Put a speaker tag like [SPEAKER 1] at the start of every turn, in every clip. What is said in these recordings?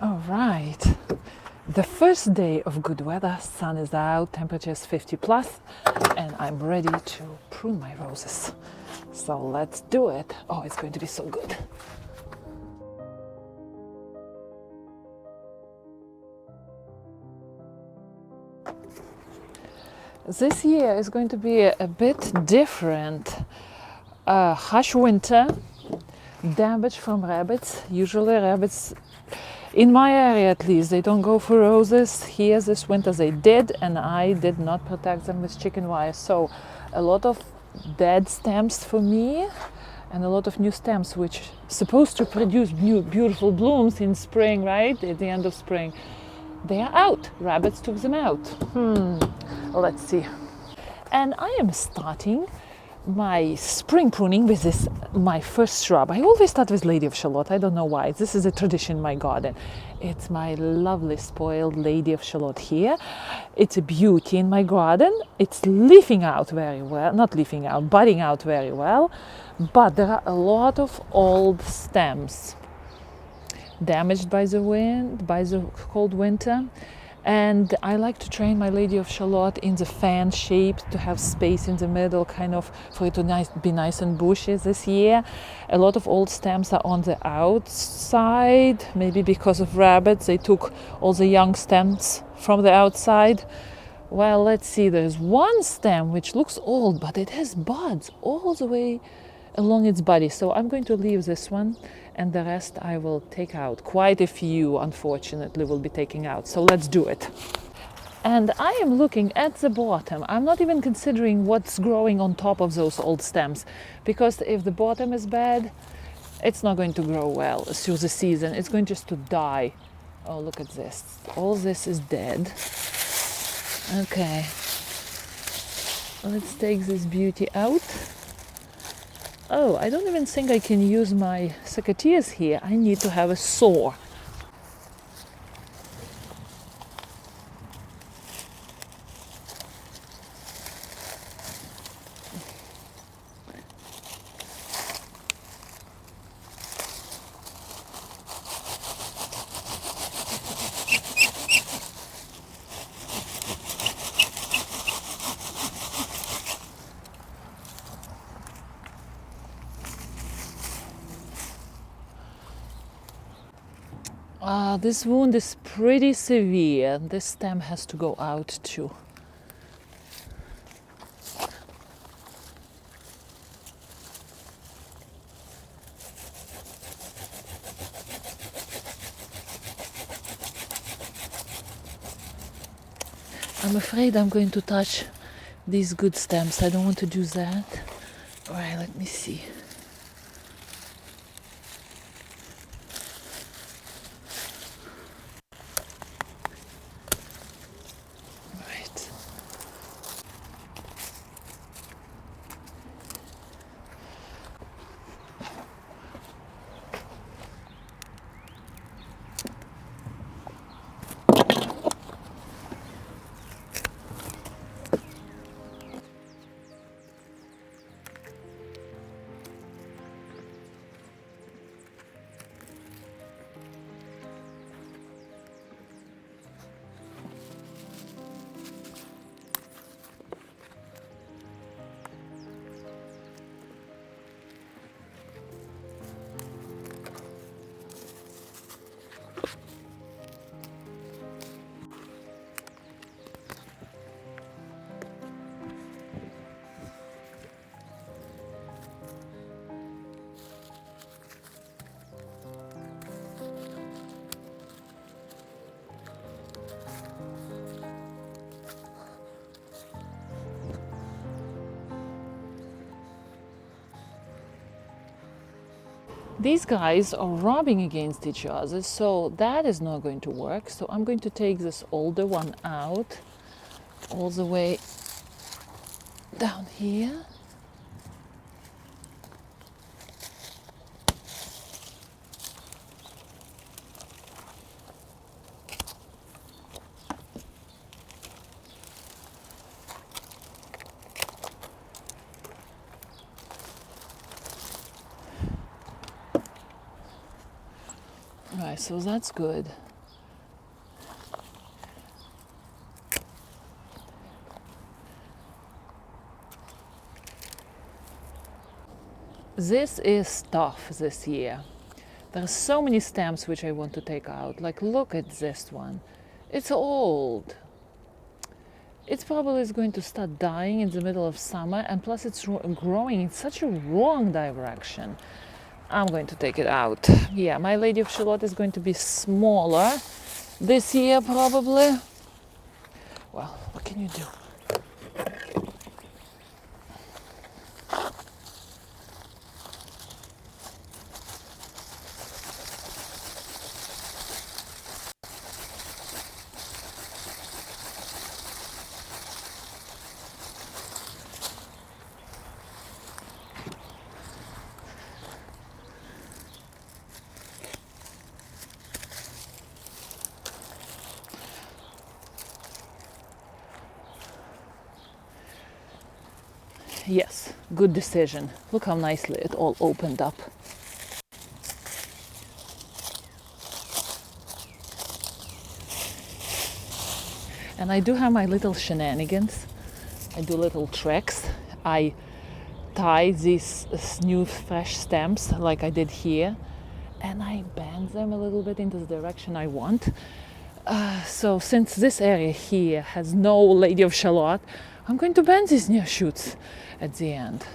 [SPEAKER 1] All right. The first day of good weather, sun is out, temperature is 50 plus, and I'm ready to prune my roses. So let's do it. Oh, it's going to be so good. This year is going to be a bit different. Harsh winter, damage from rabbits. Usually rabbits, in my area at least, they don't go for roses. Here this winter they did, and I did not protect them with chicken wire. So a lot of dead stems for me, and a lot of new stems which supposed to produce new beautiful blooms in spring, right? At the end of spring. They are out. Rabbits took them out. Let's see. And I am starting my spring pruning with this, my first shrub. I always start with Lady of Shalott. I don't know why. This is a tradition in my garden. It's my lovely spoiled Lady of Shalott here. It's a beauty in my garden. It's leafing out very well. Not leafing out, budding out very well. But there are a lot of old stems damaged by the wind, by the cold winter. And I like to train my Lady of Shalott in the fan shape to have space in the middle, kind of for it to be nice and bushy this year. A lot of old stems are on the outside, maybe because of rabbits. They took all the young stems from the outside. Well, let's see, there's one stem which looks old, but it has buds all the way along its body. So I'm going to leave this one, and the rest I will take out. Quite a few, unfortunately, will be taken out. So let's do it. And I am looking at the bottom. I'm not even considering what's growing on top of those old stems, because if the bottom is bad, it's not going to grow well through the season. It's going just to die. Oh, look at this. All this is dead. Okay. Let's take this beauty out. Oh, I don't even think I can use my secateurs here. I need to have a saw. This wound is pretty severe. This stem has to go out too. I'm afraid I'm going to touch these good stems. I don't want to do that. All right, let me see. These guys are rubbing against each other, so that is not going to work. So I'm going to take this older one out all the way down here. Right, so that's good. This is tough this year. There are so many stems which I want to take out. Like, look at this one. It's old. It probably is going to start dying in the middle of summer, and plus it's growing in such a wrong direction. I'm going to take it out. Yeah, my Lady of Shalott is going to be smaller this year probably. Well, what can you do? Yes, good decision. Look how nicely it all opened up. And I do have my little shenanigans. I do little tricks. I tie these new fresh stems like I did here, and I bend them a little bit into the direction I want. So since this area here has no Lady of Shalott, I'm going to bend these new shoots at the end.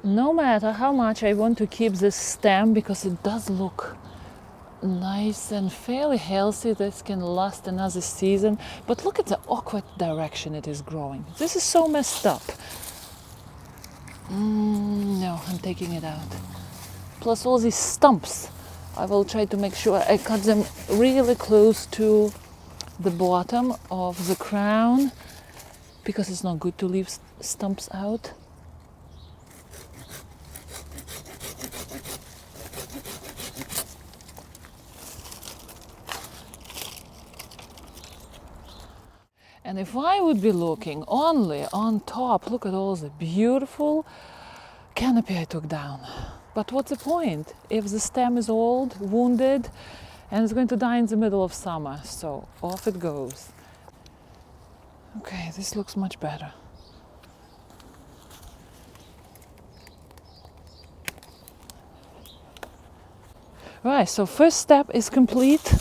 [SPEAKER 1] No matter how much I want to keep this stem, because it does look nice and fairly healthy, this can last another season, but look at the awkward direction it is growing. This is so messed up. No, I'm taking it out. Plus all these stumps, I will try to make sure I cut them really close to the bottom of the crown, because it's not good to leave stumps out. And if I would be looking only on top, look at all the beautiful canopy I took down. But what's the point if the stem is old, wounded, and it's going to die in the middle of summer? So off it goes. Okay, this looks much better. Right, so first step is complete.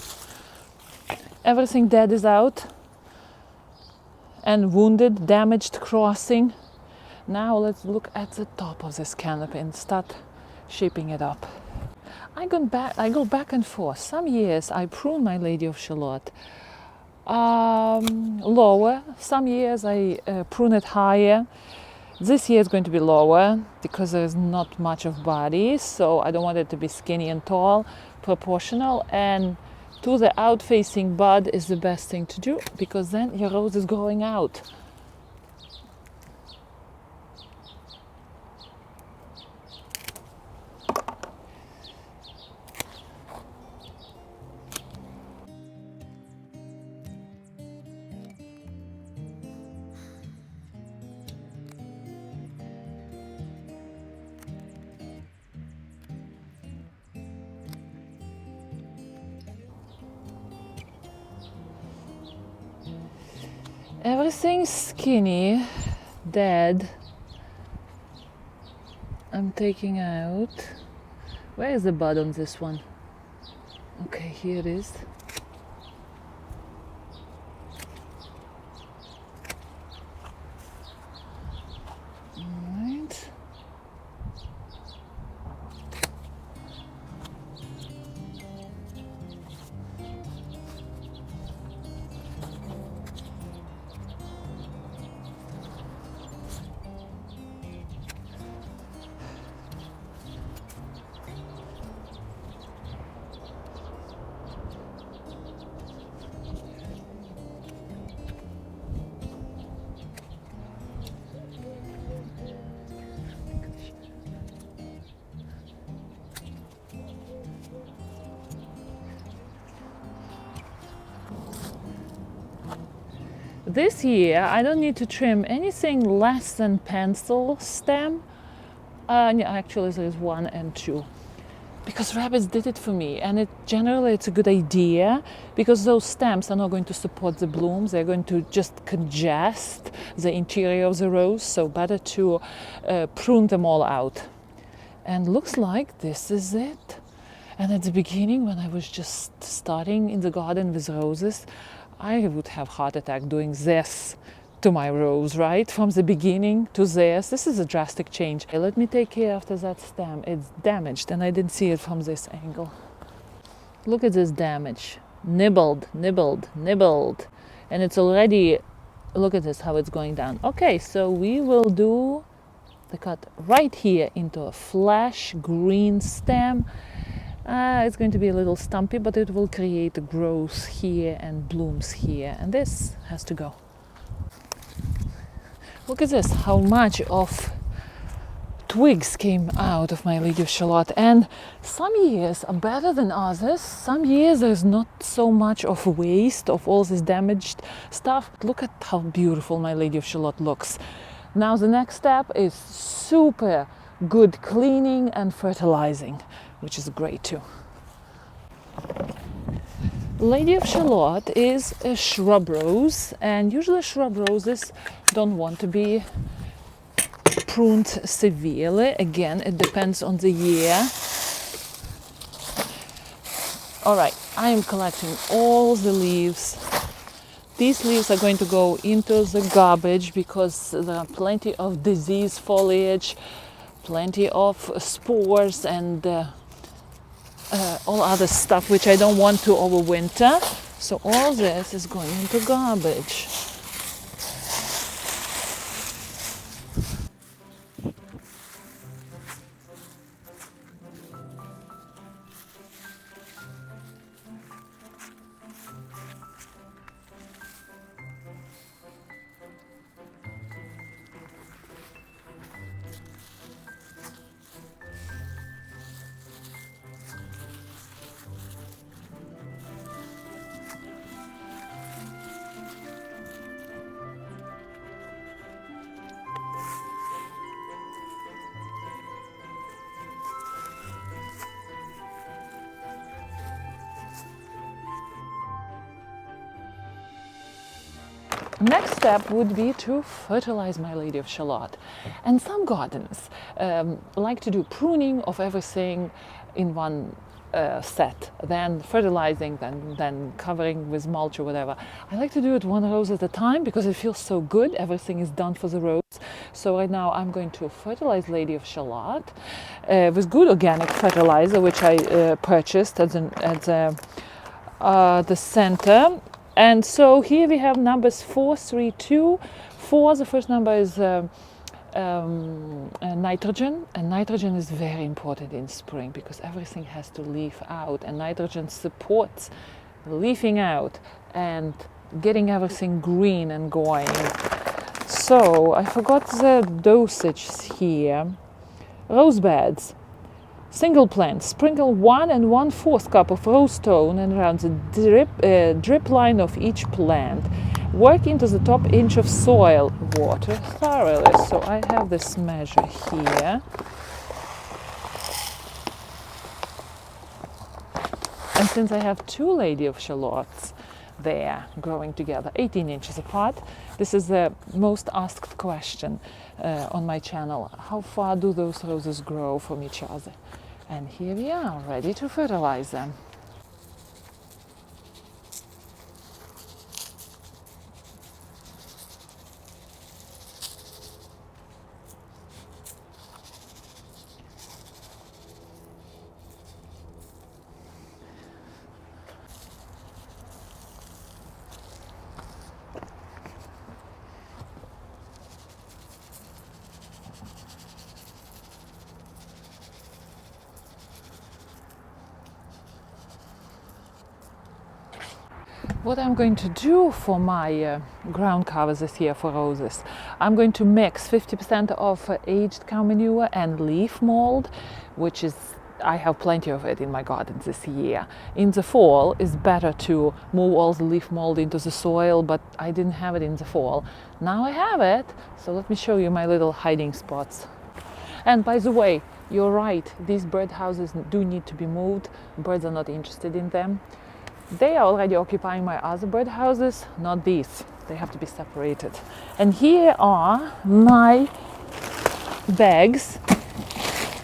[SPEAKER 1] Everything dead is out. And wounded, damaged crossing. Now let's look at the top of this canopy and start shaping it up. I go back and forth. Some years I prune my Lady of Shalott lower. Some years I prune it higher. This year it's going to be lower because there's not much of body, so I don't want it to be skinny and tall, proportional, and to the out-facing bud is the best thing to do, because then your rose is growing out. Everything skinny, dead, I'm taking out. Where is the bud on this one? Okay, here it is. Alright. this year I don't need to trim anything less than pencil stem. Yeah, actually there's 1 and 2. Because rabbits did it for me, and generally it's a good idea, because those stems are not going to support the blooms, they're going to just congest the interior of the rose, so better to prune them all out. And looks like this is it. And at the beginning, when I was just starting in the garden with roses, I would have heart attack doing this to my rose, right? From the beginning to this is a drastic change. Let me take care after that stem. It's damaged and I didn't see it from this angle. Look at this damage. Nibbled. And it's already, look at this, how it's going down. Okay, so we will do the cut right here into a flash green stem. It's going to be a little stumpy, but it will create a growth here and blooms here. And this has to go. Look at this, how much of twigs came out of my Lady of Shalott. And some years are better than others. Some years there's not so much of waste of all this damaged stuff. Look at how beautiful my Lady of Shalott looks. Now the next step is super good cleaning and fertilizing, which is great too. Lady of Shalott is a shrub rose, and usually shrub roses don't want to be pruned severely. Again, it depends on the year. All right, I am collecting all the leaves. These leaves are going to go into the garbage because there are plenty of disease foliage, plenty of spores and all other stuff which I don't want to overwinter. So all this is going into garbage. Next step would be to fertilize my Lady of Shalott. And some gardens like to do pruning of everything in one set, then fertilizing, then covering with mulch or whatever. I like to do it one rose at a time because it feels so good. Everything is done for the rose. So right now I'm going to fertilize Lady of Shalott with good organic fertilizer, which I purchased at the center. And so here we have numbers 4, 3, 2. 4, the first number is nitrogen, and nitrogen is very important in spring because everything has to leaf out, and nitrogen supports leafing out and getting everything green and going. So I forgot the dosage here. Rose beds. Single plant, sprinkle 1 1/4 cup of rose stone and around the drip line of each plant. Work into the top inch of soil. Water thoroughly. So I have this measure here. And since I have 2 Lady of Shalotts there growing together, 18 inches apart, this is the most asked question on my channel. How far do those roses grow from each other? And here we are, ready to fertilize them. What I'm going to do for my ground covers this year for roses, I'm going to mix 50% of aged cow manure and leaf mold, which is I have plenty of it in my garden this year. In the fall, it's better to move all the leaf mold into the soil, but I didn't have it in the fall. Now I have it, so let me show you my little hiding spots. And by the way, you're right, these bird houses do need to be moved. Birds are not interested in them. They are already occupying my other bird houses, not these. They have to be separated. And here are my bags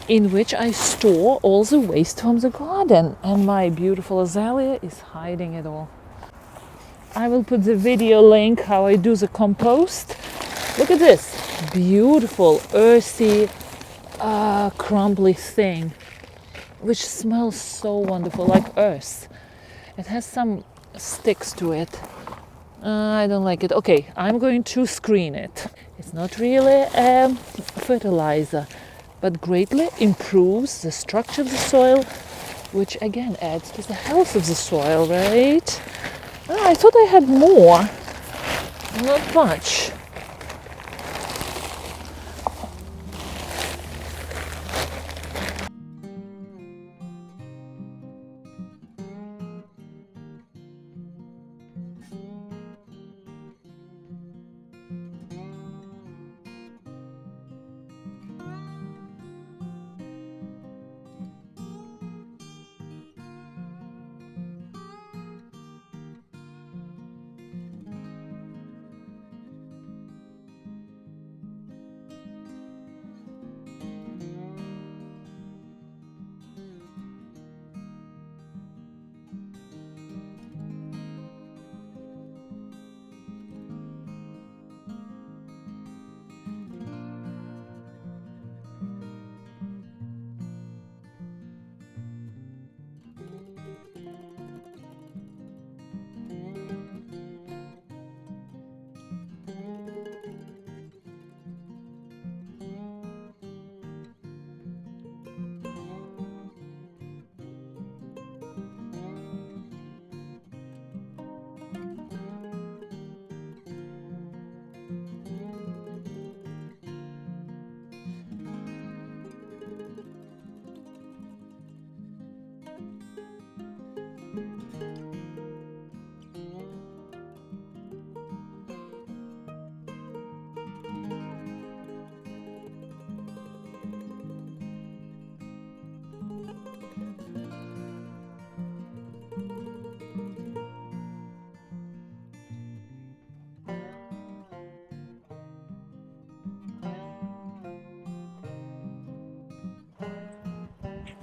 [SPEAKER 1] in which I store all the waste from the garden. And my beautiful azalea is hiding it all. I will put the video link how I do the compost. Look at this beautiful, earthy, crumbly thing, which smells so wonderful, like earth. It has some sticks to it. I don't like it. Okay, I'm going to screen it. It's not really a fertilizer, but greatly improves the structure of the soil, which again adds to the health of the soil, right? I thought I had more. Not much.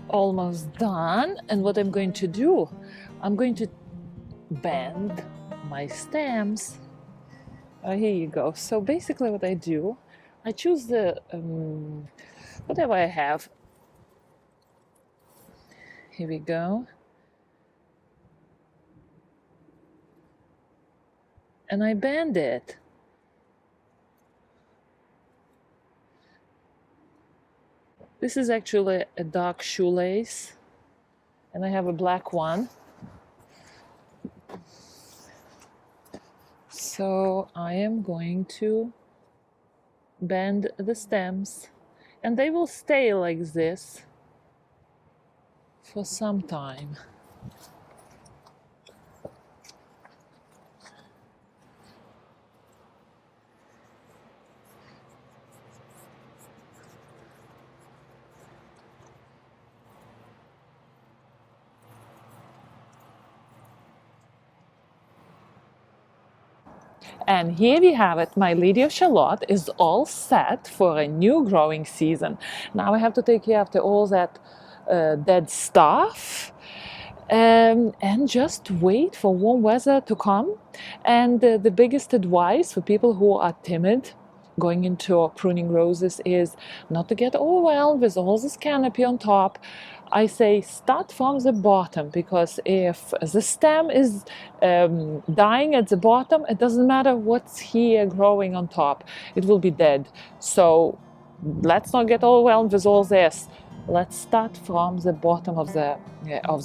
[SPEAKER 1] Almost done. And what I'm going to do, I'm going to bend my stems. Here you go. So basically what I do, I choose the whatever I have. Here we go. And I bend it. This is actually a dark shoelace, and I have a black one. So I am going to bend the stems, and they will stay like this for some time. And here we have it. My lady of Shalott is all set for a new growing season. Now I have to take care after all that dead stuff and just wait for warm weather to come. And the biggest advice for people who are timid going into pruning roses is not to get overwhelmed with all this canopy on top. I say start from the bottom, because if the stem is dying at the bottom, it doesn't matter what's here growing on top, it will be dead. So let's not get overwhelmed with all this. Let's start from the bottom of the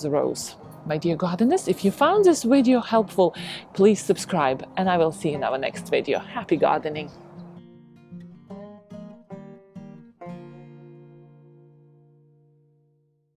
[SPEAKER 1] rose. My dear gardeners, if you found this video helpful, please subscribe, and I will see you in our next video. Happy gardening!